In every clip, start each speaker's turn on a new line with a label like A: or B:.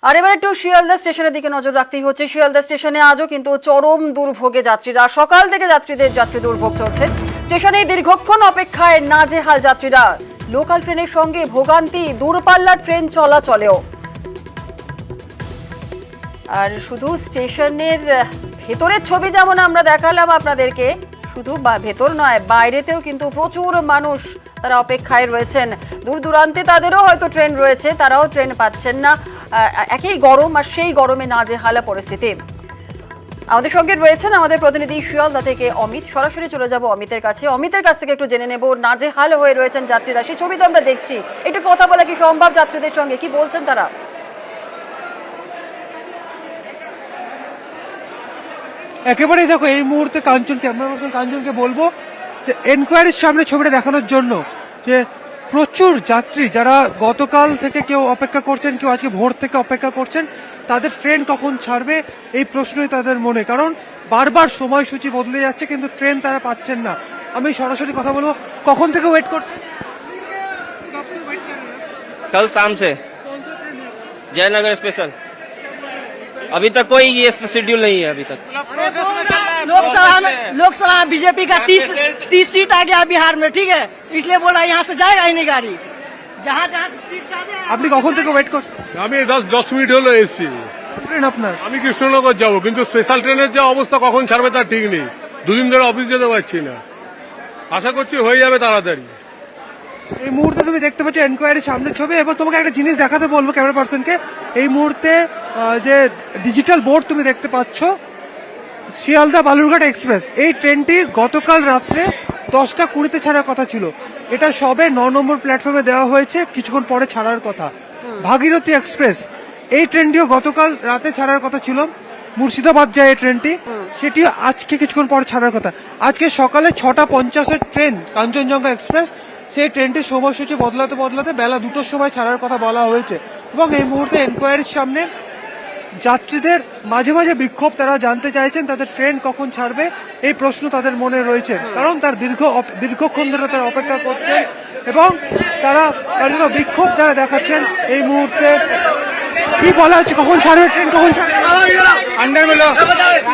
A: আর এবার একটু শিয়ালদা স্টেশনের দিকে নজর রাখতেই হচ্ছে। শিয়ালদা স্টেশনে আজও কিন্তু চরম দুর্ভোগে যাত্রীরা, সকাল থেকে যাত্রী দুর্ভোগ চলছে। স্টেশনে দীর্ঘক্ষণ অপেক্ষায় নাজেহাল যাত্রীরা। লোকাল ট্রেনের সঙ্গে ভোগান্তি দূরপাল্লার ট্রেন চলাচলেও। আর শুধু স্টেশনের ভেতরের ছবি যেমন আমরা দেখালাম আপনাদেরকে, শুধু ভেতর নয় বাইরেতেও কিন্তু প্রচুর মানুষ তারা অপেক্ষায় রয়েছেন। দূর দূরান্তে তাদেরও হয়তো ট্রেন রয়েছে, তারাও ট্রেন পাচ্ছেন না। একই গরম, আর সেই গরমে নাজেহাল পরিস্থিতি। আমাদের সঙ্গে রয়েছেন আমাদের প্রতিনিধি শিয়ালদা থেকে অমিত। সরাসরি চলে যাব অমিতের কাছে। অমিতের কাছ থেকে একটু জেনে নেব নাজেহাল হয়ে রয়েছেন যাত্রীরা। সেই ছবি তো আমরা দেখছি, একটু কথা বলা কি সম্ভব যাত্রীদের সঙ্গে? কি বলছেন তারা?
B: একেবারেই দেখো, এই মুহূর্তে কাঞ্চনকে বলবো যে এনকোয়ারির সামনে ছবিটা দেখানোর জন্য যে প্রচুর যাত্রী যারা গতকাল থেকে কেউ অপেক্ষা করছেন, কেউ আজকে ভোর থেকে অপেক্ষা করছেন, তাদের ট্রেন কখন ছাড়বে এই প্রশ্নই তাদের মনে। কারণ বারবার সময়সূচি বদলে যাচ্ছে কিন্তু ট্রেন তারা পাচ্ছেন না। আমি সরাসরি কথা বলবো, কখন থেকে ওয়েট করছেন?
C: कल शाम से जयनगर स्पेशल। अभी तक कोई ये शेड्यूल नहीं है अभी तक।
D: लोकसभा बीजेपी का 30 सीट आ गया बिहार में, ठीक है, इसलिए बोला यहाँ से जाएगा ही नहीं गाड़ी। जहाँ जहाँ सीट जाते
B: আপনি কখন থেকে ওয়েট করছেন?
E: আমি 10 মিনিট হলো এসেছি।
B: ট্রেন আপনার?
E: আমি কৃষ্ণনগর যাবো, কিন্তু স্পেশাল ট্রেনের যে অবস্থা কখন ছাড়বে তার ঠিক নেই। দুদিন ধরে অফিস যেতে পারছি না, আশা করছি হয়ে যাবে তাড়াতাড়ি।
B: এই মুহূর্তে তুমি দেখতে পাচ্ছ এনকোয়ারির সামনের ছবি। এবার তোমাকে একটা জিনিস দেখাতে বলবো ক্যামেরা পার্সনকে। এই মুহূর্তে যে ডিজিটাল বোর্ড তুমি দেখতে পাচ্ছ, শিয়ালদা বালুরঘাট এক্সপ্রেস, এই ট্রেনটি গতকাল রাত্রে 10:20 ছাড়ার কথা ছিল। এটা সবে 9 নম্বর প্ল্যাটফর্মে দেওয়া হয়েছে, কিছুক্ষণ পরে ছাড়ার কথা। ভাগীরথী এক্সপ্রেস, এই ট্রেনটিও গতকাল রাতে ছাড়ার কথা ছিল, মুর্শিদাবাদ যায় এই ট্রেনটি, সেটিও আজকে কিছুক্ষণ পরে ছাড়ার কথা। আজকে সকালে 6:50 ট্রেন কাঞ্চনজঙ্ঘা এক্সপ্রেস, সেই ট্রেনটির সময়সূচি বদলাতে বদলাতে বেলা 2টোর সময় ছাড়ার কথা বলা হয়েছে। এবং এই মুহূর্তে এনকোয়ারির সামনে যাত্রীদের মাঝে মাঝে বিক্ষোভ, তারা জানতে চাইছেন তাদের ট্রেন কখন ছাড়বে এই প্রশ্ন তাদের মনে রয়েছে। কারণ তার দীর্ঘক্ষণ ধরে তারা অপেক্ষা করছেন এবং তারা বিক্ষোভ যারা দেখাচ্ছেন। এই মুহূর্তে কি বলা হচ্ছে, কখন ছাড়বে ট্রেন, কখন ছাড়বে?
F: अंदर में लो।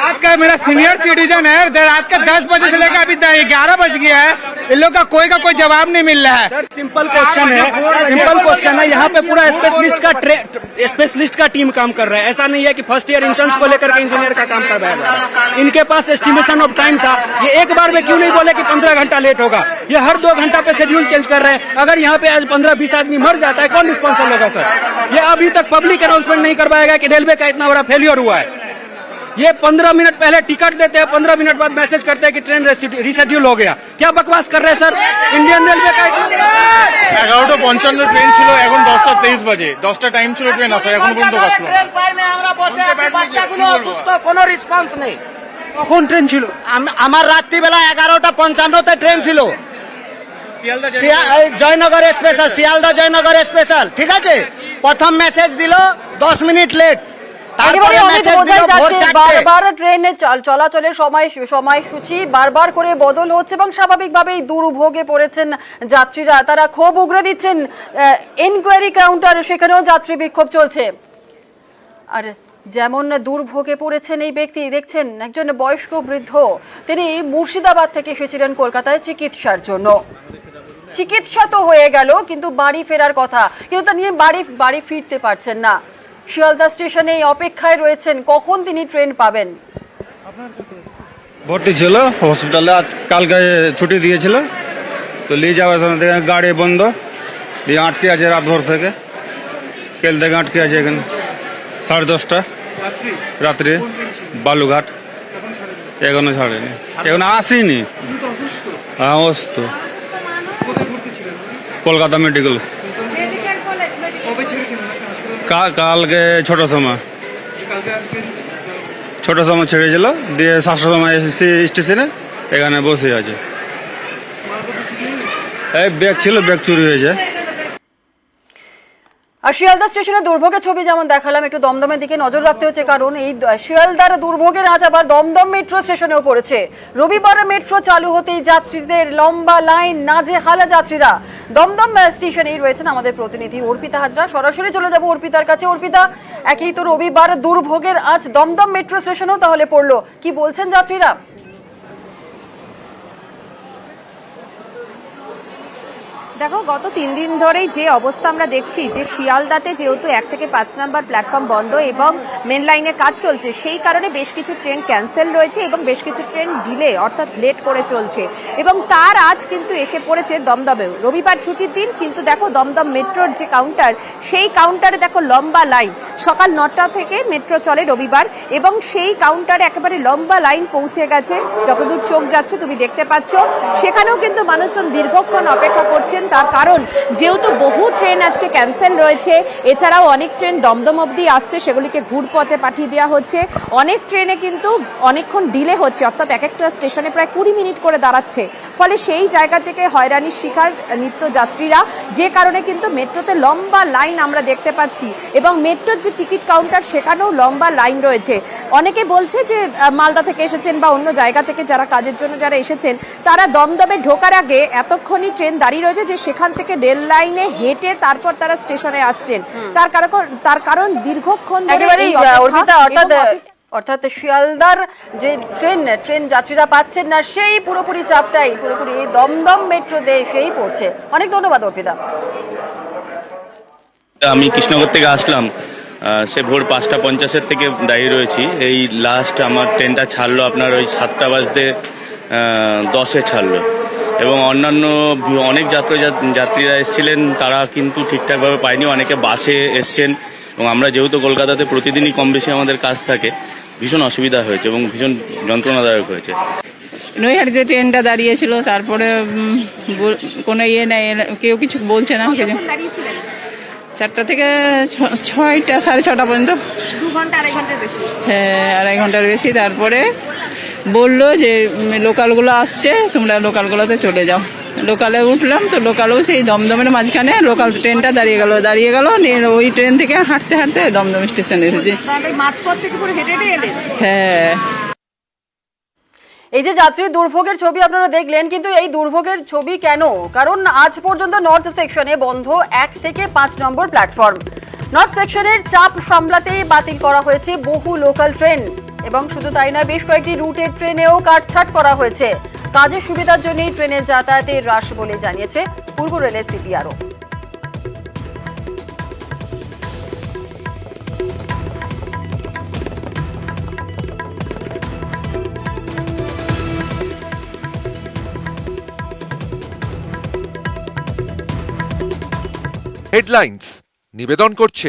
F: रात का मेरा सीनियर सिटीजन है, रात के 10 बजे से लेकर अभी 11 बज गया है, इन लोग का कोई जवाब नहीं मिल रहा है।
D: सिंपल क्वेश्चन है, यहाँ पे पूरा स्पेशलिस्ट का टीम काम कर रहा है। ऐसा नहीं है कि फर्स्ट ईयर इंश्योरेंस को लेकर के इंजीनियर का काम कर रहा है। इनके पास एस्टिमेशन ऑफ टाइम था, ये एक बार में क्यों नहीं बोले कि 15 घंटा लेट होगा। ये हर 2 घंटा पे शेड्यूल चेंज कर रहे हैं। अगर यहाँ पे आज 15-20 आदमी मर जाता है, कौन रिस्पॉन्सिबल होगा सर? ये अभी तक पब्लिक अनाउंसमेंट नहीं करवाएगा कि रेलवे का इतना बड़ा फेलियर हुआ है। ये 15 मिनट पहले टिकट देते हैं, 15 मिनट बाद मैसेज करते हैं कि ट्रेन रिशेड्यूल हो गया। क्या बकवास कर रहे हैं सर? इंडियन रेलवे का
G: 11:55 ট্রেন ছিল, এখন 10:23 বাজে। 10টা টাইম ছিল ট্রেন আসা, এখন পর্যন্ত আসলো না।
D: কোনো রেসপন্স নেই।
B: কখন ট্রেন ছিল?
D: আমার রাত্রিবেলা 11:55 ট্রেন ছিল, জয়নগর স্পেশাল, শিয়ালদা জয়নগর স্পেশাল, ঠিক আছে। প্রথম মেসেজ দিল 10 মিনিট লেট,
A: একেবারে অনেক বোঝাই যাচ্ছে বারবার ট্রেনের চলাচলের সময়সূচি বারবার করে বদল হচ্ছে এবং স্বাভাবিকভাবেই দুর্ভোগে পড়েছেন যাত্রীরা। তারা ক্ষোভ উগরে দিচ্ছেন। এনকোয়ারি কাউন্টার, সেখানেও যাত্রী বিক্ষোভ চলছে। আর যেমন দুর্ভোগে পড়েছেন এই ব্যক্তি, দেখছেন একজন বয়স্ক বৃদ্ধ, তিনি মুর্শিদাবাদ থেকে এসেছিলেন কলকাতায় চিকিৎসার জন্য। চিকিৎসা তো হয়ে গেল, কিন্তু বাড়ি ফেরার কথা, কিন্তু তা নিয়ে বাড়ি ফিরতে পারছেন না। শিয়ালদা স্টেশনে অপেক্ষায় রয়েছেন কখন তিনি ট্রেন পাবেন।
F: ভর্তি ছিল হসপিটালে, আজ কালকে ছুটি দিয়েছিল, তো নিয়ে যাওয়ার সময় দেখে গাড়ি বন্ধ, দিয়ে আটকে আছে রাত ভোর থেকে, কেল থেকে আটকে আছে এখানে 10:30 রাত্রি বালুঘাট। এখনো ছাড়েনি, এখনো আসেনি। হ্যাঁ অসুস্থ, কলকাতা মেডিকেল। কালকে ছোট সময় ছেড়েছিল, দিয়ে 7টার সময় এসেছি স্টেশনে, এখানে বসে আছে। এই ব্যাগ ছিল, ব্যাগ চুরি হয়েছে।
A: আর শিয়ালদা স্টেশনের দুর্ভোগের ছবি যেমন দেখালাম, একটু দমদমের দিকে নজর রাখতে হচ্ছে, কারণ এই শিয়ালদার দুর্ভোগের আজ আবার দমদম মেট্রো স্টেশনেও পড়েছে। রবিবার মেট্রো চালু হতেই যাত্রীদের লম্বা লাইন, নাজেহাল যাত্রীরা। দমদম স্টেশনেই রয়েছেন আমাদের প্রতিনিধি অর্পিতা হাজরা। সরাসরি চলে যাব অর্পিতার কাছে। অর্পিতা, একই তো রবিবার দুর্ভোগের আজ দমদম মেট্রো স্টেশনেও তাহলে পড়লো, কি বলছেন যাত্রীরা?
H: দেখো, গত 3 দিন ধরেই যে অবস্থা আমরা দেখছি যে শিয়ালদাতে যেহেতু 1 থেকে 5 নম্বর প্ল্যাটফর্ম বন্ধ এবং মেন লাইনে কাজ চলছে, সেই কারণে বেশ কিছু ট্রেন ক্যান্সেল রয়েছে এবং বেশ কিছু ট্রেন ডিলে অর্থাৎ লেট করে চলছে এবং তার আজ কিন্তু এসে পড়েছে দমদমেও। রবিবার ছুটির দিন, কিন্তু দেখো দমদম মেট্রোর যে কাউন্টার, সেই কাউন্টারে দেখো লম্বা লাইন। সকাল 9টা থেকে মেট্রো চলে রবিবার এবং সেই কাউন্টারে একেবারে লম্বা লাইন পৌঁছে গেছে। যতদূর চোখ যাচ্ছে তুমি দেখতে পাচ্ছ, সেখানেও কিন্তু মানুষজন দীর্ঘক্ষণ অপেক্ষা করছেন। তার কারণ যেহেতু বহু ট্রেন আজকে ক্যান্সেল রয়েছে, এছাড়াও অনেক ট্রেন দমদম অবধি আসছে, সেগুলিকে ঘুরপথে পাঠিয়ে দেওয়া হচ্ছে। অনেক ট্রেনে কিন্তু অনেকক্ষণ ডিলে হচ্ছে, অর্থাৎ এক একটা স্টেশনে প্রায় 20 মিনিট করে দাঁড়াচ্ছে। ফলে সেই জায়গা থেকে হয়রানির শিকার নিত্যযাত্রীরা, যে কারণে কিন্তু মেট্রোতে লম্বা লাইন আমরা দেখতে পাচ্ছি এবং মেট্রোর যে টিকিট কাউন্টার সেখানেও লম্বা লাইন রয়েছে। অনেকে বলছে যে মালদা থেকে এসেছেন বা অন্য জায়গা থেকে যারা কাজের জন্য যারা এসেছেন, তারা দমদমে ঢোকার আগে এতক্ষণই ট্রেন দাঁড়িয়ে রয়েছে যে সেখান থেকে রেল লাইনে হেঁটে তারপর তারা স্টেশনে আসছেন। তার কারণ দীর্ঘক্ষণ ধরে
A: একেবারেই
H: এই অপেক্ষা
A: অর্পিতা,
H: এবং
A: অর্থাৎ শিয়ালদার যে ট্রেন যাত্রীরা পাচ্ছেন না, সেই পুরোপুরি চাপটাই পুরোপুরি দমদম মেট্রোতে সেই পড়ছে। অনেক ধন্যবাদ অর্পিতা।
I: আমি কৃষ্ণনগর থেকে আসলাম, সে ভোর 5:50 থেকে দাঁড়িয়ে রয়েছি। এই লাস্ট আমার ট্রেনটা ছাড়লো আপনার ওই 7টা বাজতে 10-এ ছাড়লো এবং অন্যান্য অনেক যাত্রীরা এসেছিলেন, তারা কিন্তু ঠিকঠাকভাবে পায়নি। অনেকে বাসে এসছেন এবং আমরা যেহেতু কলকাতাতে প্রতিদিনই কম বেশি আমাদের কাজ থাকে, ভীষণ অসুবিধা হয়েছে এবং ভীষণ যন্ত্রণাদায়ক হয়েছে।
J: নৈহাটিতে ট্রেনটা দাঁড়িয়েছিল, তারপরে কোনো ইয়ে নেই, কেউ কিছু বলছে না। 4টা থেকে 6টা 6:30 পর্যন্ত,
H: 2 ঘন্টা 2.5 ঘন্টার বেশি।
J: হ্যাঁ, 2.5 ঘন্টার বেশি। তারপরে বললো যে লোকালগুলো আসছে, তোমরা লোকালগুলোতে চলে যাও। লোকালে উঠলাম, তো লোকালেও সেই দমদমের মাঝখানে লোকাল ট্রেনটা দাঁড়িয়ে গেল। ওই ট্রেন থেকে হাঁটতে হাঁটতে দমদম স্টেশনে এসেছি।
H: মাঝপথ থেকে পুরো হেঁটে হেঁটে এলেন?
J: হ্যাঁ।
A: এই যে যাত্রী দুর্ভোগের ছবি আপনারা দেখলেন, কিন্তু এই দুর্ভোগের ছবি কেন? কারণ আজ পর্যন্ত নর্থ সেকশনে বন্ধ 1 থেকে 5 নম্বর প্ল্যাটফর্ম। নর্থ সেকশনের চাপ সামলাতে বাতিল করা হয়েছে বহু লোকাল ট্রেন এবং শুধু তাই নয়, বেশ কয়েকটি রুটের ট্রেনেও কাটছাট করা হয়েছে। কাজের সুবিধার জন্যই ট্রেনের যাতায়াতে হ্রাস বলে জানিয়েছে পূর্ব রেলের সিপিআরও।
K: হেডলাইন্স নিবেদন করছে